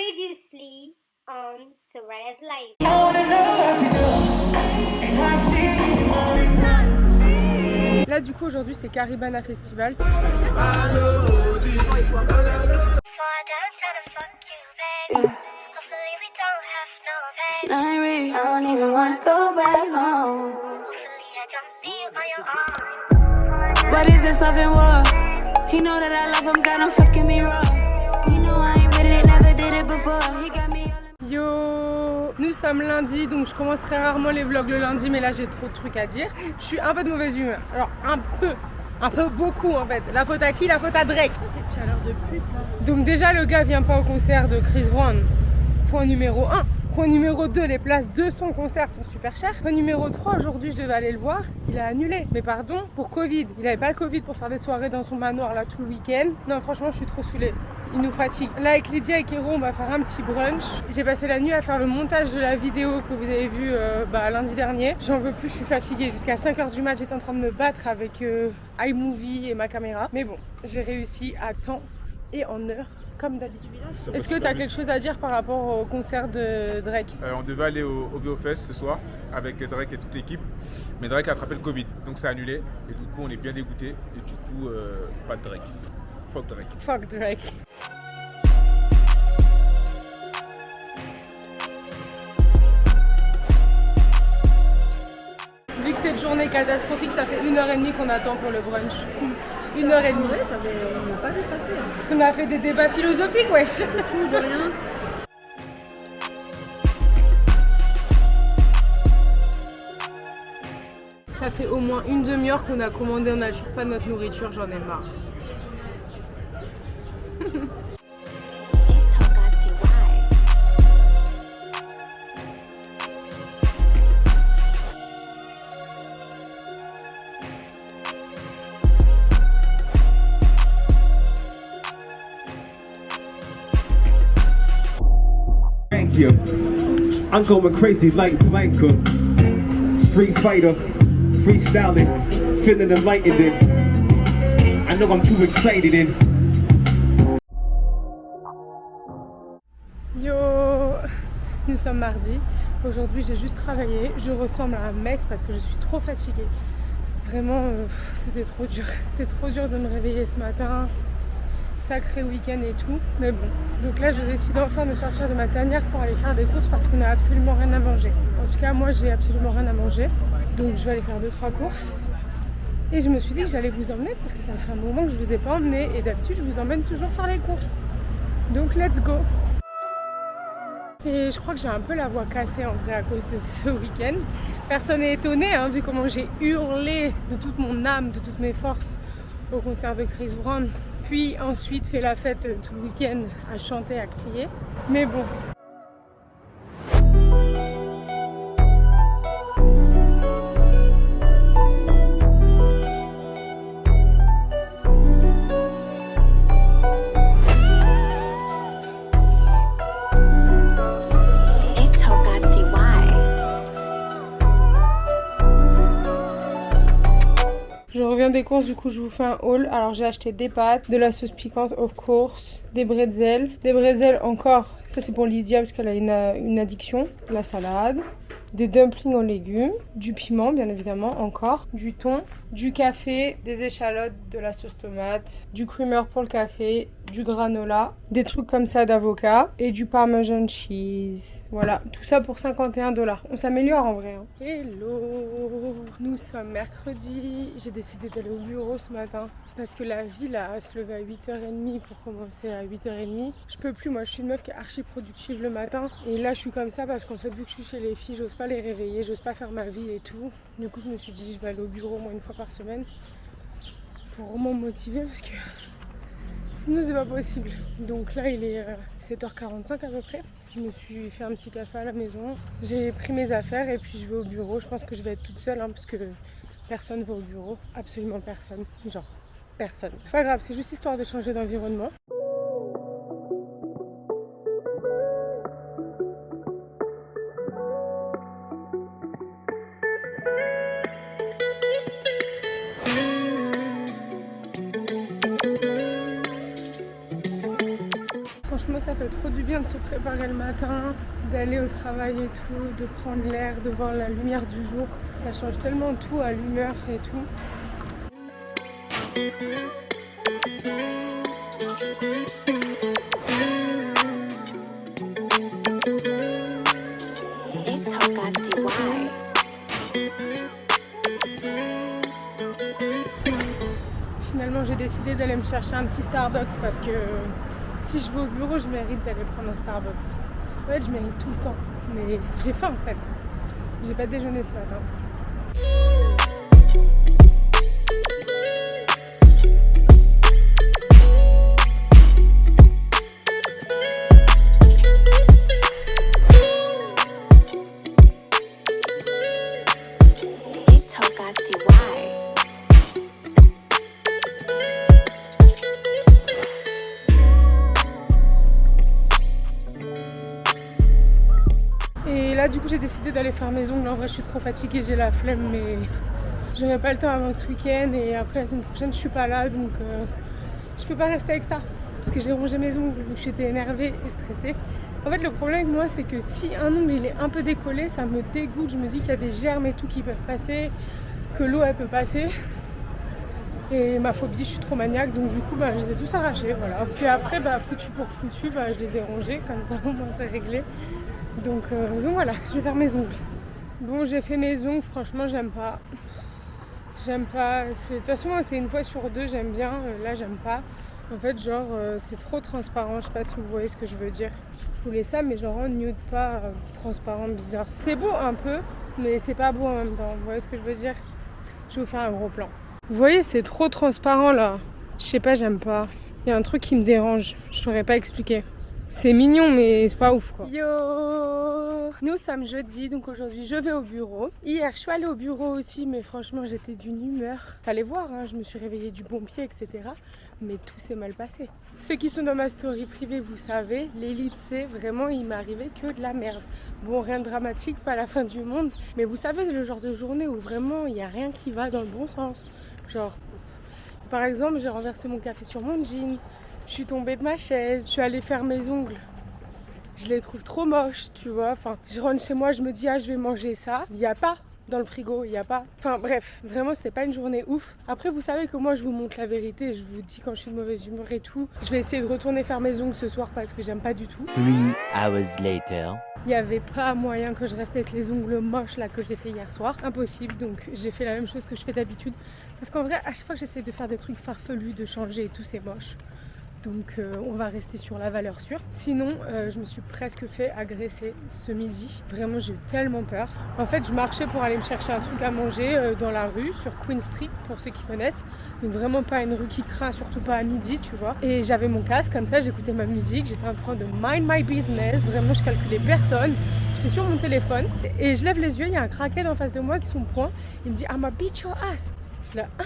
Previously on Soraya's Life. Là du coup aujourd'hui c'est Caribana Festival. What is this love and war? He know that I love him, got him fucking me raw. He know I ain't with it, never did it before. He got me all in... Yo, nous sommes lundi, donc je commence très rarement les vlogs le lundi, mais là j'ai trop de trucs à dire. Je suis un peu de mauvaise humeur. Alors un peu beaucoup en fait. La faute à qui? La faute à Drake. Cette chaleur de pute là. Donc déjà le gars vient pas au concert de Chris Brown. Point numéro 1. Point numéro 2, les places de son concert sont super chères. Point numéro 3, aujourd'hui je devais aller le voir, il a annulé. Mais pardon, pour Covid. Il avait pas le Covid pour faire des soirées dans son manoir là tout le week-end. Non franchement je suis trop saoulée. Il nous fatigue. Là avec Lydia et Kéro on va faire un petit brunch. J'ai passé la nuit à faire le montage de la vidéo que vous avez vue lundi dernier. J'en peux plus, je suis fatiguée. Jusqu'à 5h du mat j'étais en train de me battre avec iMovie et ma caméra. Mais bon, j'ai réussi à temps et en heure. Comme d'habitude. Est-ce que tu as quelque chose à dire par rapport au concert de Drake? On devait aller au VO-Fest ce soir avec Drake et toute l'équipe, mais Drake a attrapé le Covid, donc c'est annulé. Et du coup, on est bien dégoûté. Et du coup, pas de Drake. Fuck Drake. Fuck Drake. Vu que cette journée catastrophique, ça fait 1h30 qu'on attend pour le brunch. 1h30. Ouais, ça fait, on n'a pas vu passer. Hein. Parce qu'on a fait des débats philosophiques, wesh. Tout de rien. Ça fait au moins une demi-heure qu'on a commandé, on n'a toujours pas notre nourriture, j'en ai marre. You. I'm going crazy like Blanca. Street fighter, freestyling, feeling enlightened in. I know I'm too excited in. Yo, nous sommes mardi. Aujourd'hui j'ai juste travaillé. Je ressemble à un mess parce que je suis trop fatiguée. Vraiment, c'était trop dur. C'était trop dur de me réveiller ce matin. Sacré week-end et tout, mais bon. Donc là je décide enfin de sortir de ma tanière pour aller faire des courses parce qu'on n'a absolument rien à manger. En tout cas moi j'ai absolument rien à manger, donc je vais aller faire 2-3 courses. Et je me suis dit que j'allais vous emmener parce que ça fait un moment que je vous ai pas emmené et d'habitude je vous emmène toujours faire les courses. Donc let's go. Et je crois que j'ai un peu la voix cassée en vrai à cause de ce week-end. Personne n'est étonné hein, vu comment j'ai hurlé de toute mon âme, de toutes mes forces au concert de Chris Brown. Puis ensuite fait la fête tout le week-end à chanter, à crier. Mais bon. Je reviens des courses, du coup je vous fais un haul. Alors j'ai acheté des pâtes, de la sauce piquante of course, des bretzels encore, ça c'est pour Lydia parce qu'elle a une addiction, la salade, des dumplings en légumes, du piment bien évidemment encore, du thon, du café, des échalotes, de la sauce tomate, du creamer pour le café, du granola, des trucs comme ça d'avocat et du parmesan cheese. Voilà, tout ça pour 51$. On s'améliore en vrai. Hein. Hello, nous sommes mercredi. J'ai décidé d'aller au bureau ce matin parce que la vie là, à se lever à 8h30 pour commencer à 8h30. Je peux plus, moi je suis une meuf qui est archi productive le matin. Et là je suis comme ça parce qu'en fait vu que je suis chez les filles, j'ose pas les réveiller, j'ose pas faire ma vie et tout. Du coup je me suis dit je vais aller au bureau au moins une fois par semaine pour vraiment me motiver parce que sinon c'est pas possible. Donc là il est 7h45 à peu près. Je me suis fait un petit café à la maison. J'ai pris mes affaires et puis je vais au bureau. Je pense que je vais être toute seule hein, parce que personne va au bureau. Absolument personne. Genre personne. C'est pas grave, c'est juste histoire de changer d'environnement. ça fait trop du bien de se préparer le matin, d'aller au travail et tout, de prendre l'air, de voir la lumière du jour. Ça change tellement tout à l'humeur et tout. Finalement, j'ai décidé d'aller me chercher un petit Starbucks parce que si je vais au bureau, je mérite d'aller prendre un Starbucks. En fait, je mérite tout le temps. Mais j'ai faim en fait. J'ai pas déjeuné ce matin. Et là du coup j'ai décidé d'aller faire mes ongles. En vrai je suis trop fatiguée, j'ai la flemme, mais j'aurai pas le temps avant ce week-end et après la semaine prochaine je suis pas là, donc je peux pas rester avec ça parce que j'ai rongé mes ongles, donc j'étais énervée et stressée. En fait le problème avec moi c'est que si un ongle il est un peu décollé, ça me dégoûte, je me dis qu'il y a des germes et tout qui peuvent passer, que l'eau elle peut passer. Et ma phobie, je suis trop maniaque, donc du coup je les ai tous arrachés, voilà. Puis après foutu pour foutu, je les ai rongés, comme ça au moins c'est réglé. Donc voilà, je vais faire mes ongles. Bon, j'ai fait mes ongles, franchement j'aime pas. J'aime pas, de toute façon moi c'est une fois sur deux, j'aime bien, là j'aime pas. En fait genre c'est trop transparent, je sais pas si vous voyez ce que je veux dire. Je voulais ça mais genre en nude, pas transparent, bizarre. C'est beau un peu, mais c'est pas beau en même temps, vous voyez ce que je veux dire. Je vais vous faire un gros plan. Vous voyez c'est trop transparent là, je sais pas, j'aime pas. Il y a un truc qui me dérange, je saurais pas expliquer. C'est mignon mais c'est pas ouf quoi. Yo, nous sommes jeudi, donc aujourd'hui je vais au bureau. Hier je suis allée au bureau aussi, mais franchement j'étais d'une humeur. Fallait voir, hein, je me suis réveillée du bon pied, etc. Mais tout s'est mal passé. Ceux qui sont dans ma story privée, vous savez, l'élite c'est vraiment il m'est arrivé que de la merde. Bon, rien de dramatique, pas la fin du monde, mais vous savez le genre de journée où vraiment il n'y a rien qui va dans le bon sens. Genre, par exemple, j'ai renversé mon café sur mon jean. Je suis tombée de ma chaise, je suis allée faire mes ongles. Je les trouve trop moches, tu vois. Enfin, je rentre chez moi, je me dis, je vais manger ça. Il n'y a pas dans le frigo, il n'y a pas. Enfin bref, vraiment c'était pas une journée ouf. Après vous savez que moi je vous montre la vérité, je vous dis quand je suis de mauvaise humeur et tout. Je vais essayer de retourner faire mes ongles ce soir parce que j'aime pas du tout. 3 hours later. Il n'y avait pas moyen que je reste avec les ongles moches là que j'ai fait hier soir. Impossible, donc j'ai fait la même chose que je fais d'habitude. Parce qu'en vrai, à chaque fois que j'essaie de faire des trucs farfelus, de changer et tout, c'est moche. Donc on va rester sur la valeur sûre. Sinon, je me suis presque fait agresser ce midi. Vraiment, j'ai eu tellement peur. En fait, je marchais pour aller me chercher un truc à manger dans la rue, sur Queen Street, pour ceux qui connaissent. Donc vraiment pas une rue qui craint, surtout pas à midi, tu vois. Et j'avais mon casque, comme ça, j'écoutais ma musique. J'étais en train de mind my business. Vraiment, je calculais personne. J'étais sur mon téléphone. Et je lève les yeux, il y a un crackhead en face de moi qui son poing. Il me dit « I'ma beat your ass ». Je suis là « Ah ».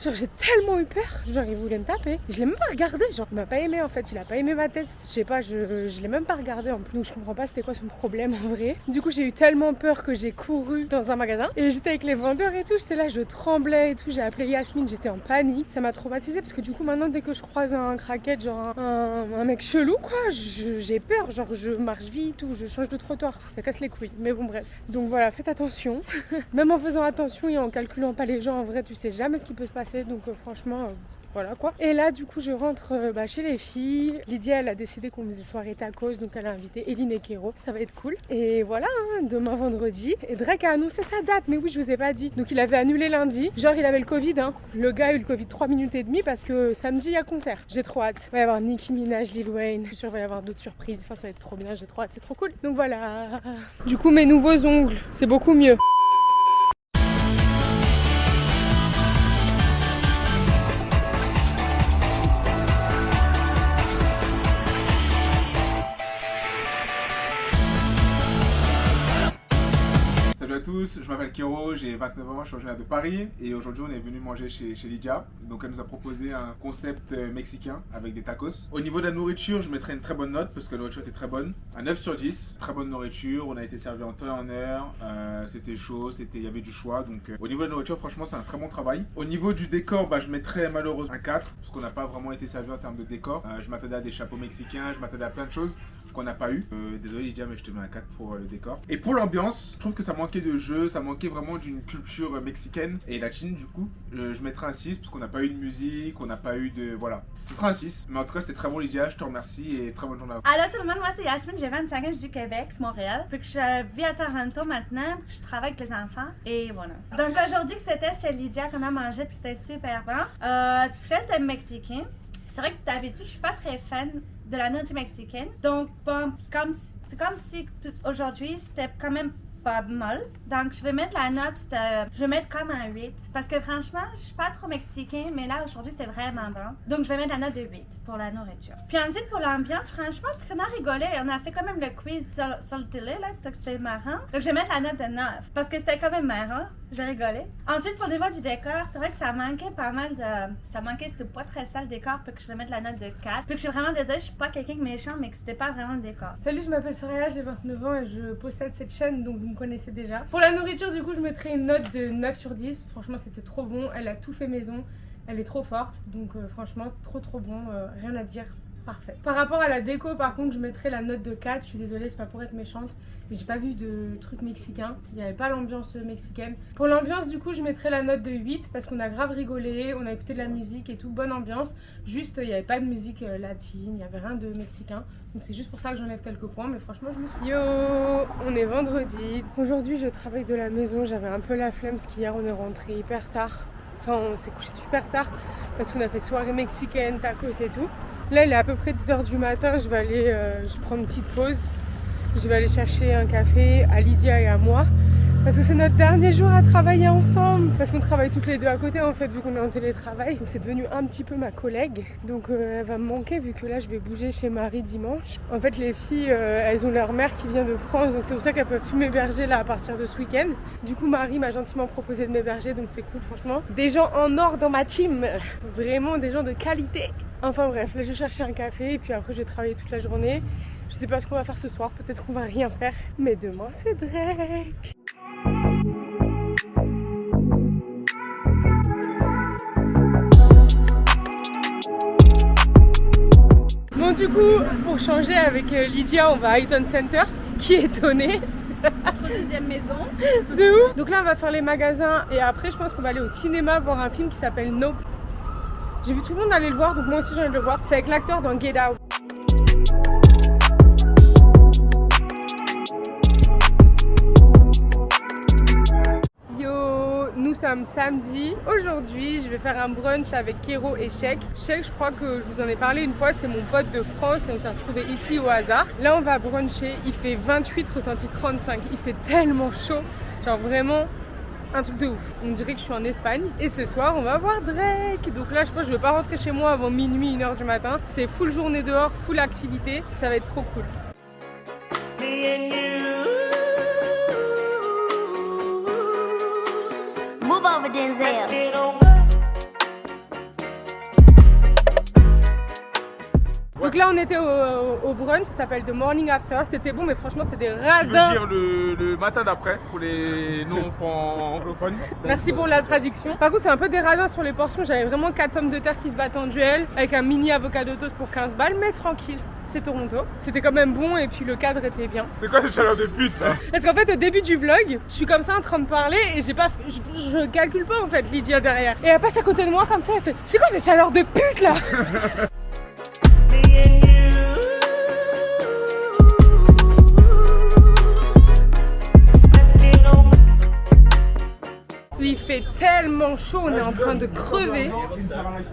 Genre j'ai tellement eu peur, genre il voulait me taper. Je l'ai même pas regardé, genre il m'a pas aimé en fait, il a pas aimé ma tête, je sais pas, je l'ai même pas regardé en plus. Donc je comprends pas c'était quoi son problème en vrai. Du coup j'ai eu tellement peur que j'ai couru dans un magasin et j'étais avec les vendeurs et tout, j'étais là, je tremblais et tout, j'ai appelé Yasmine, j'étais en panique. Ça m'a traumatisée parce que du coup maintenant dès que je croise un craquette, genre un mec chelou quoi, j'ai peur, genre je marche vite ou je change de trottoir, ça casse les couilles. Mais bon bref, donc voilà, faites attention. Même en faisant attention et en calculant pas les gens en vrai, tu sais jamais ce qui peut se passer. Donc franchement voilà quoi. Et là du coup je rentre chez les filles. Lydia elle a décidé qu'on faisait soirée tacos, donc elle a invité Eline et Kero, ça va être cool. Et voilà, hein, demain vendredi. Et Drake a annoncé sa date, mais oui je vous ai pas dit. Donc il avait annulé lundi, genre il avait le Covid hein. Le gars a eu le Covid 3 minutes et demie parce que samedi il y a concert. J'ai trop hâte. Il va y avoir Nicki Minaj, Lil Wayne, je suis sûre il va y avoir d'autres surprises, enfin ça va être trop bien, j'ai trop hâte, c'est trop cool. Donc voilà. Du coup mes nouveaux ongles, c'est beaucoup mieux. Salut à tous, je m'appelle Kiro, j'ai 29 ans, je suis originaire de Paris et aujourd'hui on est venu manger chez Lydia. Donc elle nous a proposé un concept mexicain avec des tacos. Au niveau de la nourriture, je mettrais une très bonne note parce que la nourriture était très bonne. Un 9 sur 10, très bonne nourriture, on a été servi en temps et en heure, c'était chaud, il y avait du choix. Donc au niveau de la nourriture, franchement c'est un très bon travail. Au niveau du décor, je mettrais malheureusement un 4 parce qu'on n'a pas vraiment été servi en termes de décor. Je m'attendais à des chapeaux mexicains, je m'attendais à plein de choses qu'on n'a pas eu. Désolé Lydia, mais je te mets un 4 pour le décor. Et pour l'ambiance, je trouve que ça manquait de jeu, ça manquait vraiment d'une culture mexicaine et latine du coup. Je mettrais un 6 parce qu'on n'a pas eu de musique, on n'a pas eu de... Voilà. Ce sera un 6. Mais en tout cas, c'était très bon Lydia, je te remercie et très bonne journée à vous. Allô tout le monde, moi c'est Yasmine, j'ai 25 ans, je du Québec, Montréal. Puis que je vis à Toronto maintenant, puis que je travaille avec les enfants. Et voilà. Donc aujourd'hui, c'était chez Lydia qu'on a mangé, puis c'était super bon. Puis c'était mexicain. C'est vrai que d'habitude, je suis pas très fan de la nourriture mexicaine. Donc, bon, c'est comme si aujourd'hui, c'était quand même pas mal. Donc, je vais mettre la note je vais mettre comme un 8. Parce que franchement, je suis pas trop mexicain, mais là, aujourd'hui, c'était vraiment bon. Donc, je vais mettre la note de 8 pour la nourriture. Puis ensuite, pour l'ambiance, franchement, on a rigolé. On a fait quand même le quiz sur le télé, là, donc c'était marrant. Donc, je vais mettre la note de 9. Parce que c'était quand même marrant. J'ai rigolé. Ensuite, pour le niveau du décor, c'est vrai que ça manquait pas mal de... c'était pas très sale le décor, puis que je vais mettre la note de 4. Puis que je suis vraiment désolée, je suis pas quelqu'un de méchant, mais que c'était pas vraiment le décor. Salut, je m'appelle Soraya, j'ai 29 ans et je possède cette chaîne, donc vous me connaissez déjà. Pour la nourriture, du coup, je mettrais une note de 9 sur 10. Franchement, c'était trop bon. Elle a tout fait maison. Elle est trop forte. Donc, franchement, trop bon. Rien à dire. Parfait. Par rapport à la déco, par contre, je mettrais la note de 4. Je suis désolée, c'est pas pour être méchante, mais j'ai pas vu de trucs mexicains. Il n'y avait pas l'ambiance mexicaine. Pour l'ambiance, du coup, je mettrais la note de 8 parce qu'on a grave rigolé, on a écouté de la musique et tout, bonne ambiance. Juste, il n'y avait pas de musique latine, il n'y avait rien de mexicain. Donc c'est juste pour ça que j'enlève quelques points, mais franchement, je me suis... Yo, on est vendredi. Aujourd'hui, je travaille de la maison. J'avais un peu la flemme parce qu'hier, on est rentré hyper tard. Enfin, on s'est couché super tard parce qu'on a fait soirée mexicaine, tacos et tout. Là, il est à peu près 10h du matin, je vais aller, je prends une petite pause. Je vais aller chercher un café à Lydia et à moi. Parce que c'est notre dernier jour à travailler ensemble. Parce qu'on travaille toutes les deux à côté en fait, vu qu'on est en télétravail. Donc c'est devenu un petit peu ma collègue. Donc elle va me manquer vu que là, je vais bouger chez Marie dimanche. En fait, les filles, elles ont leur mère qui vient de France. Donc c'est pour ça qu'elles peuvent plus m'héberger là à partir de ce week-end. Du coup, Marie m'a gentiment proposé de m'héberger. Donc c'est cool franchement. Des gens en or dans ma team. Vraiment des gens de qualité. Enfin bref, là je vais chercher un café et puis après je vais travailler toute la journée. Je sais pas ce qu'on va faire ce soir, peut-être qu'on va rien faire. Mais demain c'est Drake. Bon du coup, pour changer avec Lydia, on va à Eaton Center, qui est donné. Notre deuxième maison. De ouf. Donc là on va faire les magasins et après je pense qu'on va aller au cinéma voir un film qui s'appelle Nope. J'ai vu tout le monde aller le voir, donc moi aussi j'ai envie de le voir. C'est avec l'acteur dans Get Out. Yo, nous sommes samedi. Aujourd'hui, je vais faire un brunch avec Kero et Sheik. Sheik, je crois que je vous en ai parlé une fois, c'est mon pote de France et on s'est retrouvés ici au hasard. Là, on va bruncher. Il fait 28, ressenti 35. Il fait tellement chaud. Genre vraiment... un truc de ouf, on dirait que je suis en Espagne. Et ce soir on va voir Drake. Donc là je pense que je vais pas rentrer chez moi avant minuit, 1h du matin. C'est full journée dehors, full activité. Ça va être trop cool. Move over, Denzel. Donc là on était au brunch, ça s'appelle The Morning After. C'était bon mais franchement c'est des Je veux radins. dire le matin d'après pour les non-anglophones. Merci pour la traduction. Par contre c'est un peu des radins sur les portions. J'avais vraiment 4 pommes de terre qui se battent en duel avec un mini avocado toast pour 15 balles, mais tranquille. C'est Toronto. C'était quand même bon et puis le cadre était bien. C'est quoi cette chaleur de pute là? Parce qu'en fait au début du vlog, je suis comme ça en train de parler et je calcule pas en fait Lydia derrière. Et elle passe à côté de moi comme ça, elle fait c'est quoi cette chaleur de pute là? Il fait tellement chaud, on est en train de crever,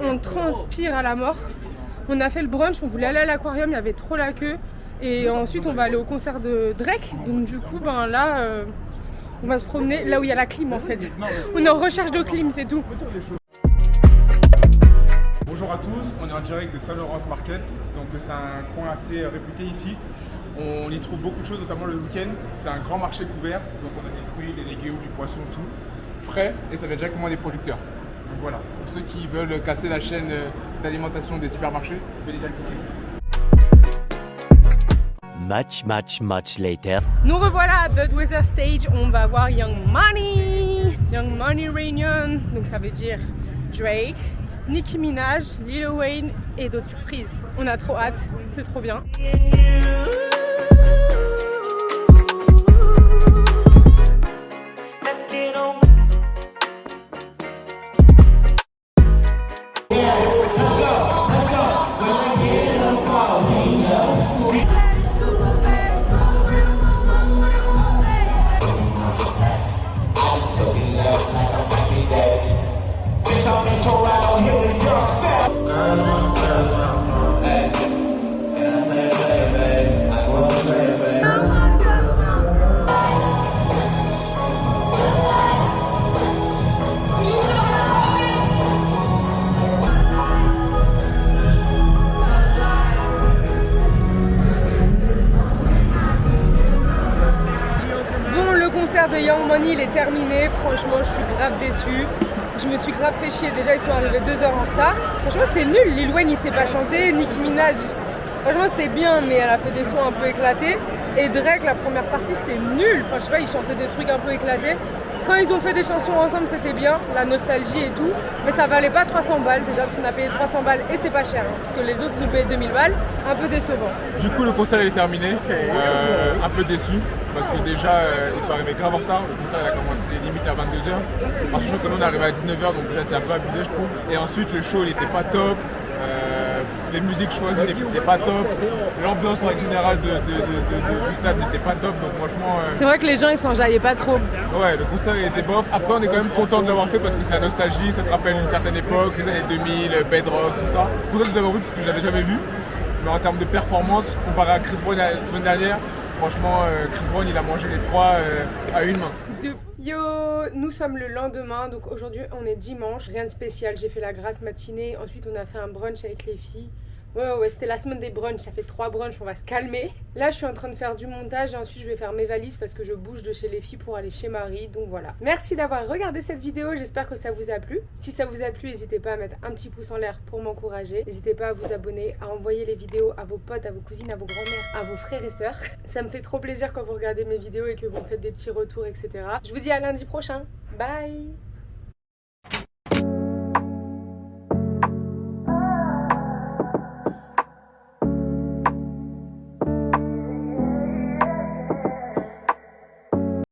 on transpire à la mort. On a fait le brunch, on voulait aller à l'aquarium, il y avait trop la queue. Et ensuite on va aller au concert de Drake. Donc du coup ben là on va se promener là où il y a la clim en fait. On est en recherche de clim, c'est tout. Bonjour Bonjour à tous, on est en direct de Saint-Laurence Market, donc c'est un coin assez réputé ici. On y trouve beaucoup de choses, notamment le week-end. C'est un grand marché couvert, donc on a des fruits, des légumes, du poisson, tout frais et ça vient directement des producteurs. Donc voilà, pour ceux qui veulent casser la chaîne d'alimentation des supermarchés, venez directement ici. Much later. Nous revoilà à Budweiser Stage, on va voir Young Money Reunion, donc ça veut dire Drake, Nicki Minaj, Lil Wayne et d'autres surprises. On a trop hâte, c'est trop bien. De Young Money il est terminé, franchement je suis grave déçue, je me suis grave fait chier, déjà ils sont arrivés 2 heures en retard, franchement c'était nul, Lil Wayne il sait pas chanter, Nicki Minaj franchement c'était bien mais elle a fait des sons un peu éclatés et Drake la première partie c'était nul, enfin je sais pas il chantait des trucs un peu éclatés, quand ils ont fait des chansons ensemble c'était bien, la nostalgie et tout, mais ça valait pas 300 balles déjà parce qu'on a payé 300 balles et c'est pas cher hein, parce que les autres se sont payés 2000 balles, un peu décevant. Du coup le concert il est terminé, un peu déçu. Parce que déjà ils sont arrivés grave en retard, le concert il a commencé limite à 22h. Alors je trouve que nous on est arrivé à 19h donc déjà c'est un peu abusé je trouve. Et ensuite le show il était pas top, les musiques choisies n'étaient pas top, l'ambiance en générale du stade n'était pas top donc franchement... C'est vrai que les gens ils s'enjaillaient pas trop. Ouais le concert il était bof, après on est quand même content de l'avoir fait parce que c'est la nostalgie, ça te rappelle une certaine époque, les années 2000, Bedrock, tout ça. Content de les avoir vus parce que je l'avais jamais vu. Mais en termes de performance, comparé à Chris Brown la semaine dernière, franchement, Chris Brown, il a mangé les 3 à une main. Yo, nous sommes le lendemain, donc aujourd'hui on est dimanche, rien de spécial, j'ai fait la grasse matinée, ensuite on a fait un brunch avec les filles. Ouais, c'était la semaine des brunchs, ça fait 3 brunchs, on va se calmer. Là, je suis en train de faire du montage et ensuite je vais faire mes valises parce que je bouge de chez les filles pour aller chez Marie, donc voilà. Merci d'avoir regardé cette vidéo, j'espère que ça vous a plu. Si ça vous a plu, n'hésitez pas à mettre un petit pouce en l'air pour m'encourager. N'hésitez pas à vous abonner, à envoyer les vidéos à vos potes, à vos cousines, à vos grands-mères, à vos frères et sœurs. Ça me fait trop plaisir quand vous regardez mes vidéos et que vous me faites des petits retours, etc. Je vous dis à lundi prochain. Bye!